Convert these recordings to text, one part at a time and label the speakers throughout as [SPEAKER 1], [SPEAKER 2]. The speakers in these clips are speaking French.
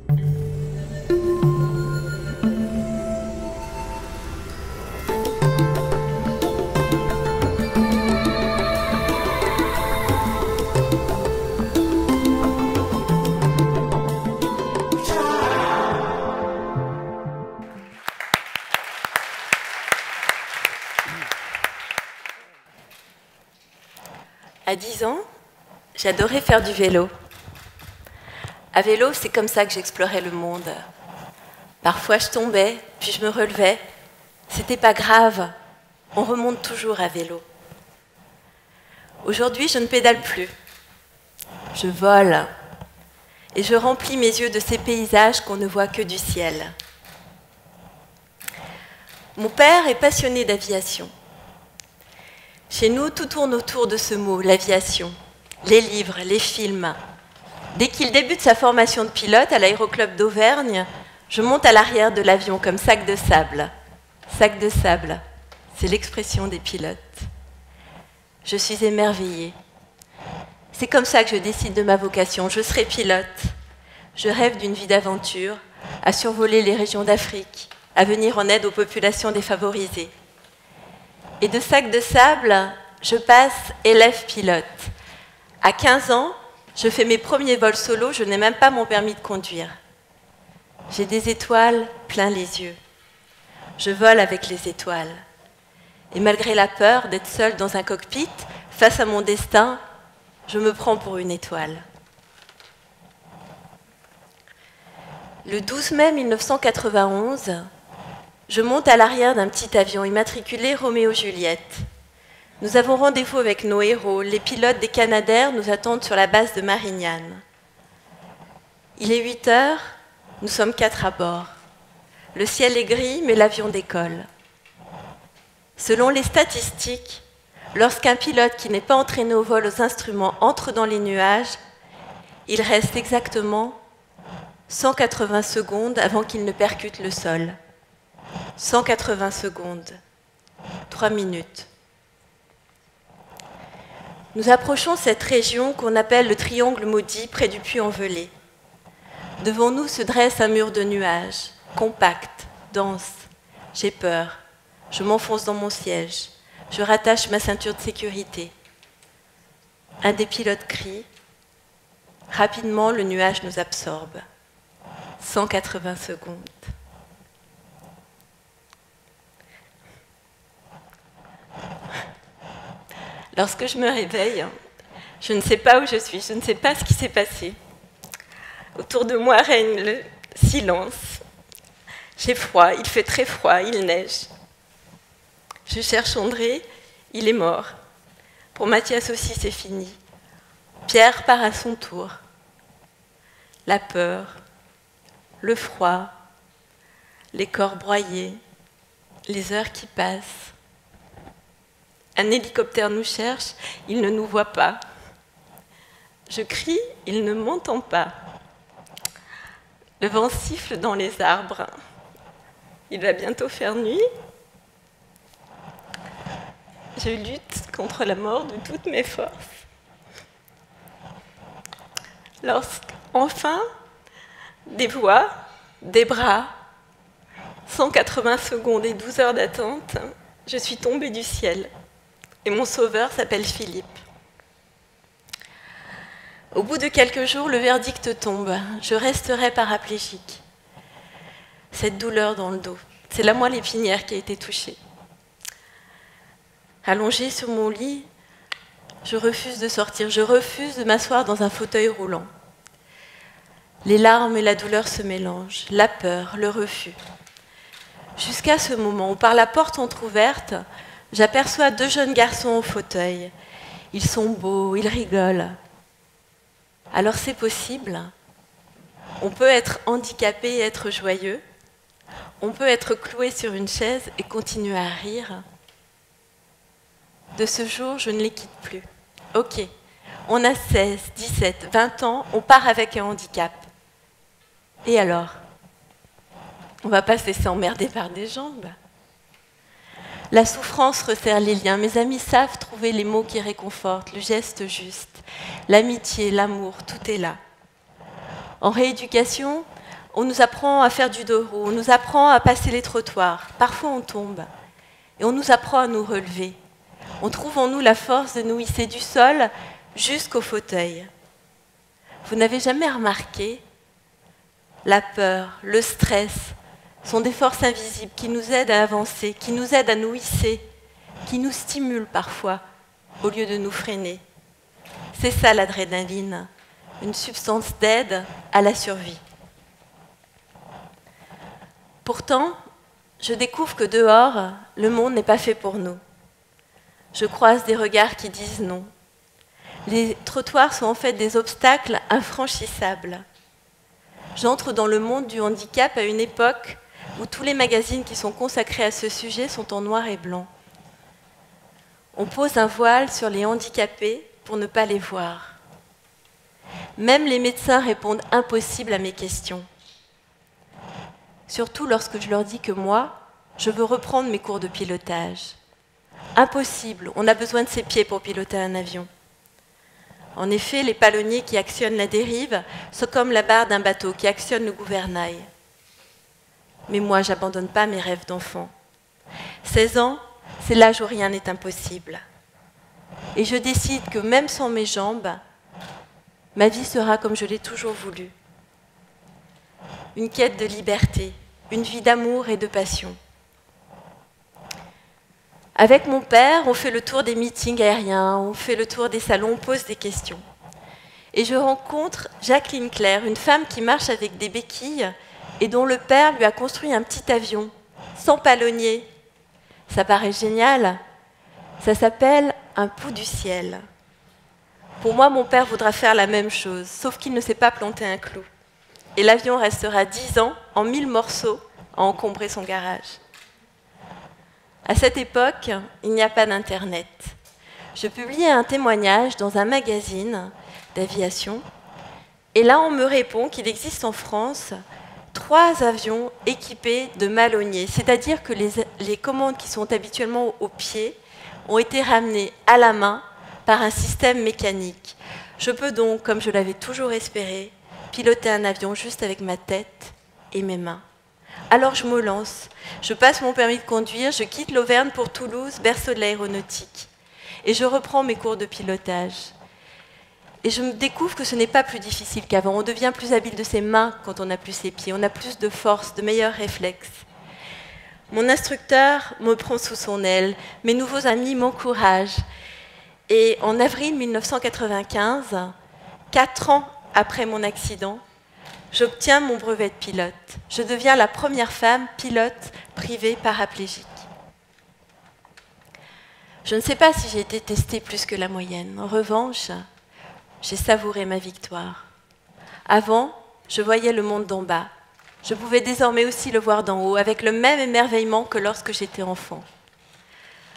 [SPEAKER 1] À 10 ans, j'adorais faire du vélo. À vélo, c'est comme ça que j'explorais le monde. Parfois, je tombais, puis je me relevais. C'était pas grave, on remonte toujours à vélo. Aujourd'hui, je ne pédale plus. Je vole et je remplis mes yeux de ces paysages qu'on ne voit que du ciel. Mon père est passionné d'aviation. Chez nous, tout tourne autour de ce mot, l'aviation. Les livres, les films. Dès qu'il débute sa formation de pilote à l'aéroclub d'Auvergne, je monte à l'arrière de l'avion comme sac de sable. Sac de sable, c'est l'expression des pilotes. Je suis émerveillée. C'est comme ça que je décide de ma vocation. Je serai pilote. Je rêve d'une vie d'aventure, à survoler les régions d'Afrique, à venir en aide aux populations défavorisées. Et de sac de sable, je passe élève pilote. À 15 ans, je fais mes premiers vols solo, je n'ai même pas mon permis de conduire. J'ai des étoiles plein les yeux. Je vole avec les étoiles. Et malgré la peur d'être seule dans un cockpit, face à mon destin, je me prends pour une étoile. Le 12 mai 1991, je monte à l'arrière d'un petit avion immatriculé Roméo-Juliette. Nous avons rendez-vous avec nos héros. Les pilotes des Canadair nous attendent sur la base de Marignane. Il est 8 heures, nous sommes 4 à bord. Le ciel est gris, mais l'avion décolle. Selon les statistiques, lorsqu'un pilote qui n'est pas entraîné au vol aux instruments entre dans les nuages, il reste exactement 180 secondes avant qu'il ne percute le sol. 180 secondes, 3 minutes. Nous approchons cette région qu'on appelle le triangle maudit près du Puy-en-Velay. Devant nous se dresse un mur de nuages, compact, dense. J'ai peur. Je m'enfonce dans mon siège. Je rattache ma ceinture de sécurité. Un des pilotes crie. Rapidement, le nuage nous absorbe. 180 secondes. Lorsque je me réveille, je ne sais pas où je suis, je ne sais pas ce qui s'est passé. Autour de moi règne le silence. J'ai froid, il fait très froid, il neige. Je cherche André, il est mort. Pour Mathias aussi, c'est fini. Pierre part à son tour. La peur, le froid, les corps broyés, les heures qui passent. Un hélicoptère nous cherche, il ne nous voit pas. Je crie, il ne m'entend pas. Le vent siffle dans les arbres. Il va bientôt faire nuit. Je lutte contre la mort de toutes mes forces. Lorsqu'enfin, des voix, des bras, 180 secondes et 12 heures d'attente, je suis tombée du ciel. Et mon sauveur s'appelle Philippe. Au bout de quelques jours, le verdict tombe. Je resterai paraplégique. Cette douleur dans le dos, c'est la moelle épinière qui a été touchée. Allongée sur mon lit, je refuse de sortir, je refuse de m'asseoir dans un fauteuil roulant. Les larmes et la douleur se mélangent, la peur, le refus. Jusqu'à ce moment où, par la porte entr'ouverte, j'aperçois 2 jeunes garçons au fauteuil. Ils sont beaux, ils rigolent. Alors c'est possible. On peut être handicapé et être joyeux. On peut être cloué sur une chaise et continuer à rire. De ce jour, je ne les quitte plus. Ok, on a 16, 17, 20 ans, on part avec un handicap. Et alors? On ne va pas se laisser emmerder par des jambes. La souffrance resserre les liens. Mes amis savent trouver les mots qui réconfortent, le geste juste. L'amitié, l'amour, tout est là. En rééducation, On nous apprend à faire du dos roux, on nous apprend à passer les trottoirs. Parfois on tombe et on nous apprend à nous relever. On trouve en nous la force de nous hisser du sol jusqu'au fauteuil. Vous n'avez jamais remarqué, la peur, le stress sont des forces invisibles qui nous aident à avancer, qui nous aident à nous hisser, qui nous stimulent parfois au lieu de nous freiner. C'est ça l'adrénaline, une substance d'aide à la survie. Pourtant, je découvre que dehors, le monde n'est pas fait pour nous. Je croise des regards qui disent non. Les trottoirs sont en fait des obstacles infranchissables. J'entre dans le monde du handicap à une époque où tous les magazines qui sont consacrés à ce sujet sont en noir et blanc. On pose un voile sur les handicapés pour ne pas les voir. Même les médecins répondent impossible à mes questions. Surtout lorsque je leur dis que moi, je veux reprendre mes cours de pilotage. Impossible, on a besoin de ses pieds pour piloter un avion. En effet, les palonniers qui actionnent la dérive sont comme la barre d'un bateau qui actionne le gouvernail. Mais moi, je n'abandonne pas mes rêves d'enfant. 16 ans, c'est l'âge où rien n'est impossible. Et je décide que même sans mes jambes, ma vie sera comme je l'ai toujours voulu. Une quête de liberté, une vie d'amour et de passion. Avec mon père, on fait le tour des meetings aériens, on fait le tour des salons, on pose des questions. Et je rencontre Jacqueline Claire, une femme qui marche avec des béquilles et dont le père lui a construit un petit avion, sans palonnier. Ça paraît génial. Ça s'appelle un pouls du ciel. Pour moi, mon père voudra faire la même chose, sauf qu'il ne sait pas planter un clou. Et l'avion restera 10 ans, en 1000 morceaux, à encombrer son garage. À cette époque, il n'y a pas d'Internet. Je publiais un témoignage dans un magazine d'aviation, et là on me répond qu'il existe en France 3 avions équipés de malonniers, c'est-à-dire que les commandes qui sont habituellement au pied ont été ramenées à la main par un système mécanique. Je peux donc, comme je l'avais toujours espéré, piloter un avion juste avec ma tête et mes mains. Alors je me lance, je passe mon permis de conduire, je quitte l'Auvergne pour Toulouse, berceau de l'aéronautique. Et je reprends mes cours de pilotage. Et je me découvre que ce n'est pas plus difficile qu'avant. On devient plus habile de ses mains quand on n'a plus ses pieds. On a plus de force, de meilleurs réflexes. Mon instructeur me prend sous son aile. Mes nouveaux amis m'encouragent. Et en avril 1995, 4 ans après mon accident, j'obtiens mon brevet de pilote. Je deviens la première femme pilote privée paraplégique. Je ne sais pas si j'ai été testée plus que la moyenne. En revanche, j'ai savouré ma victoire. Avant, je voyais le monde d'en bas. Je pouvais désormais aussi le voir d'en haut, avec le même émerveillement que lorsque j'étais enfant.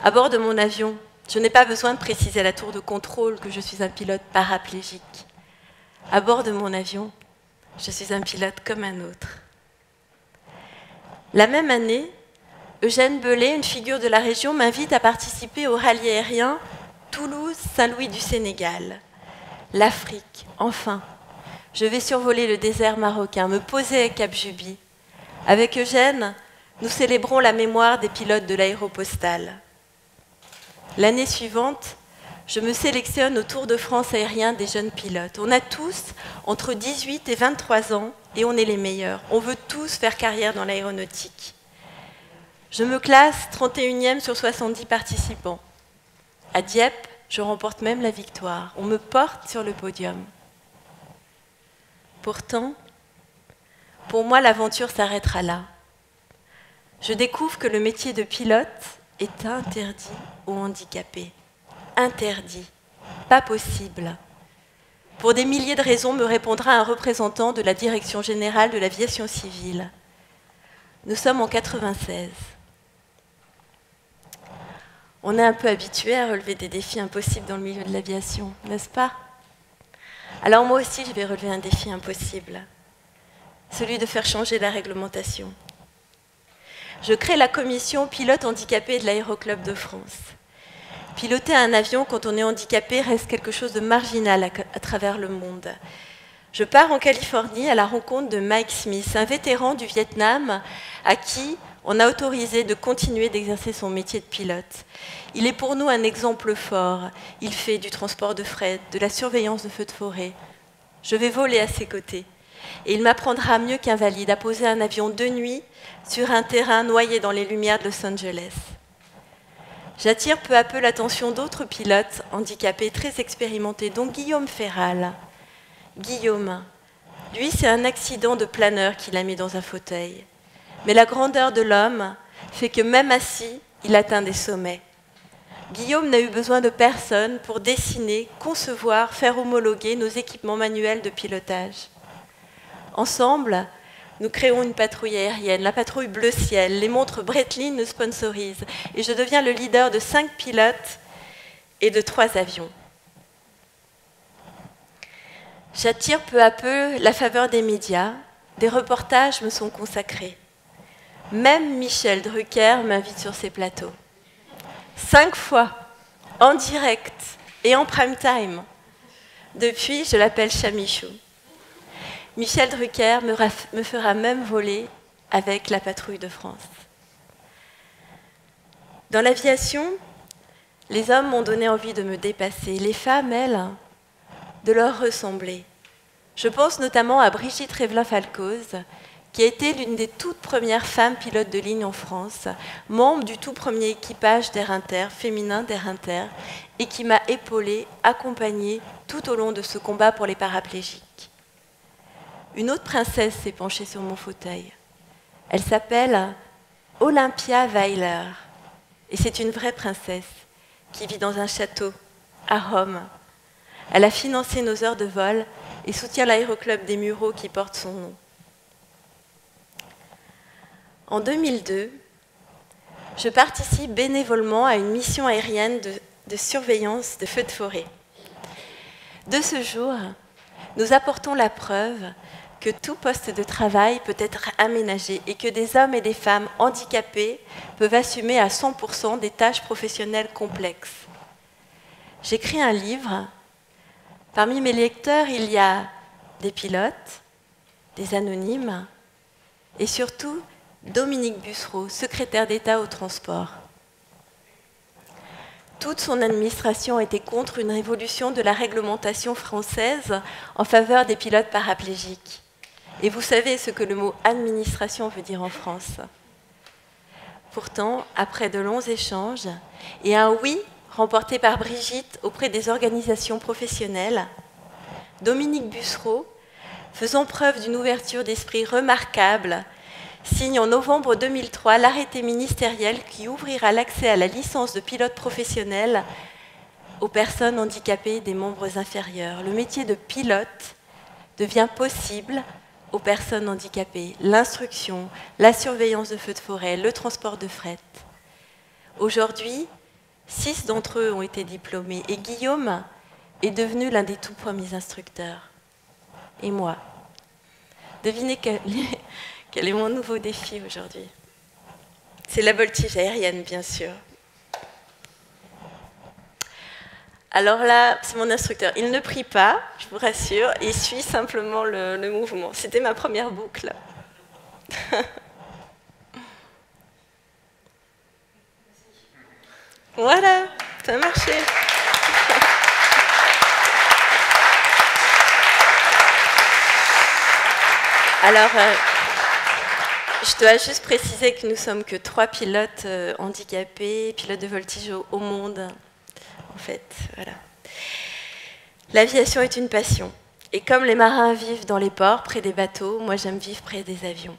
[SPEAKER 1] À bord de mon avion, je n'ai pas besoin de préciser à la tour de contrôle que je suis un pilote paraplégique. À bord de mon avion, je suis un pilote comme un autre. La même année, Eugène Belay, une figure de la région, m'invite à participer au rallye aérien Toulouse-Saint-Louis du Sénégal. L'Afrique, enfin. Je vais survoler le désert marocain, me poser à Cap Juby. Avec Eugène, nous célébrons la mémoire des pilotes de l'Aéropostale. L'année suivante, je me sélectionne au Tour de France aérien des jeunes pilotes. On a tous entre 18 et 23 ans et on est les meilleurs. On veut tous faire carrière dans l'aéronautique. Je me classe 31e sur 70 participants. À Dieppe, je remporte même la victoire. On me porte sur le podium. Pourtant, pour moi, l'aventure s'arrêtera là. Je découvre que le métier de pilote est interdit aux handicapés. Interdit, pas possible. Pour des milliers de raisons, me répondra un représentant de la Direction générale de l'aviation civile. Nous sommes en 1996. On est un peu habitué à relever des défis impossibles dans le milieu de l'aviation, n'est-ce pas? Alors moi aussi, je vais relever un défi impossible, celui de faire changer la réglementation. Je crée la commission pilote handicapé de l'Aéroclub de France. Piloter un avion quand on est handicapé reste quelque chose de marginal à travers le monde. Je pars en Californie à la rencontre de Mike Smith, un vétéran du Vietnam à qui on a autorisé de continuer d'exercer son métier de pilote. Il est pour nous un exemple fort. Il fait du transport de fret, de la surveillance de feux de forêt. Je vais voler à ses côtés. Et il m'apprendra mieux qu'un valide à poser un avion de nuit sur un terrain noyé dans les lumières de Los Angeles. J'attire peu à peu l'attention d'autres pilotes handicapés très expérimentés, dont Guillaume Ferral. Guillaume, lui, c'est un accident de planeur qui l'a mis dans un fauteuil. Mais la grandeur de l'homme fait que même assis, il atteint des sommets. Guillaume n'a eu besoin de personne pour dessiner, concevoir, faire homologuer nos équipements manuels de pilotage. Ensemble, nous créons une patrouille aérienne, la patrouille Bleu Ciel. Les montres Breitling nous sponsorisent et je deviens le leader de 5 pilotes et de 3 avions. J'attire peu à peu la faveur des médias. Des reportages me sont consacrés. Même Michel Drucker m'invite sur ses plateaux. 5 fois, en direct et en prime time. Depuis, je l'appelle Chamichou. Michel Drucker me fera même voler avec la patrouille de France. Dans l'aviation, les hommes m'ont donné envie de me dépasser. Les femmes, elles, de leur ressembler. Je pense notamment à Brigitte Revelin-Falcoz, qui a été l'une des toutes premières femmes pilotes de ligne en France, membre du tout premier équipage d'Air Inter, féminin d'Air Inter, et qui m'a épaulée, accompagnée tout au long de ce combat pour les paraplégiques. Une autre princesse s'est penchée sur mon fauteuil. Elle s'appelle Olympia Weiler, et c'est une vraie princesse qui vit dans un château à Rome. Elle a financé nos heures de vol et soutient l'aéroclub des Mureaux qui porte son nom. En 2002, je participe bénévolement à une mission aérienne de surveillance de feux de forêt. De ce jour, nous apportons la preuve que tout poste de travail peut être aménagé et que des hommes et des femmes handicapés peuvent assumer à 100% des tâches professionnelles complexes. J'écris un livre. Parmi mes lecteurs, il y a des pilotes, des anonymes et surtout Dominique Bussereau, secrétaire d'État au transport. Toute son administration était contre une révolution de la réglementation française en faveur des pilotes paraplégiques. Et vous savez ce que le mot administration veut dire en France. Pourtant, après de longs échanges et un oui remporté par Brigitte auprès des organisations professionnelles, Dominique Bussereau, faisant preuve d'une ouverture d'esprit remarquable, signe en novembre 2003 l'arrêté ministériel qui ouvrira l'accès à la licence de pilote professionnel aux personnes handicapées des membres inférieurs. Le métier de pilote devient possible aux personnes handicapées. L'instruction, la surveillance de feux de forêt, le transport de fret. Aujourd'hui, 6 d'entre eux ont été diplômés et Guillaume est devenu l'un des tout premiers instructeurs. Et moi, devinez quel est mon nouveau défi aujourd'hui? C'est la voltige aérienne, bien sûr. Alors là, c'est mon instructeur. Il ne prie pas, je vous rassure, il suit simplement le mouvement. C'était ma première boucle. Voilà, ça a marché. Alors, je dois juste préciser que nous sommes que 3 pilotes handicapés, pilotes de voltige au monde. En fait, voilà. L'aviation est une passion. Et comme les marins vivent dans les ports, près des bateaux, moi j'aime vivre près des avions.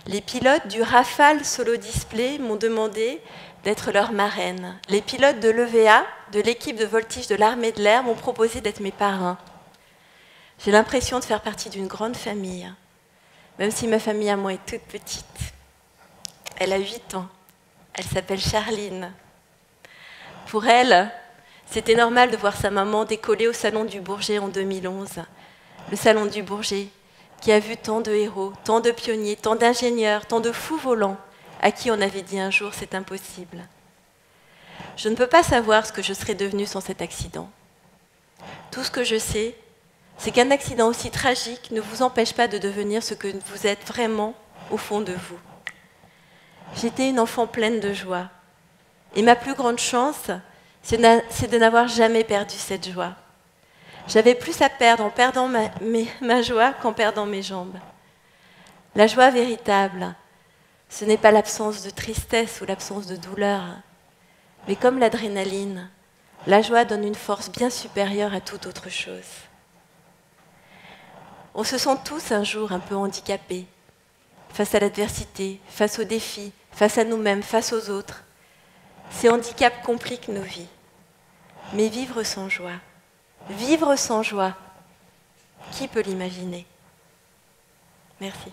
[SPEAKER 1] Les pilotes du Rafale Solo Display m'ont demandé d'être leur marraine. Les pilotes de l'EVA, de l'équipe de voltige de l'armée de l'air, m'ont proposé d'être mes parrains. J'ai l'impression de faire partie d'une grande famille, même si ma famille à moi est toute petite. Elle a 8 ans. Elle s'appelle Charline. Pour elle, c'était normal de voir sa maman décoller au Salon du Bourget en 2011. Le Salon du Bourget, qui a vu tant de héros, tant de pionniers, tant d'ingénieurs, tant de fous volants, à qui on avait dit un jour « c'est impossible ». Je ne peux pas savoir ce que je serais devenue sans cet accident. Tout ce que je sais, c'est qu'un accident aussi tragique ne vous empêche pas de devenir ce que vous êtes vraiment au fond de vous. J'étais une enfant pleine de joie. Et ma plus grande chance, c'est de n'avoir jamais perdu cette joie. J'avais plus à perdre en perdant ma joie qu'en perdant mes jambes. La joie véritable, ce n'est pas l'absence de tristesse ou l'absence de douleur, mais comme l'adrénaline, la joie donne une force bien supérieure à toute autre chose. On se sent tous un jour un peu handicapés, face à l'adversité, face aux défis, face à nous-mêmes, face aux autres. Ces handicaps compliquent nos vies. Mais vivre sans joie, qui peut l'imaginer? Merci.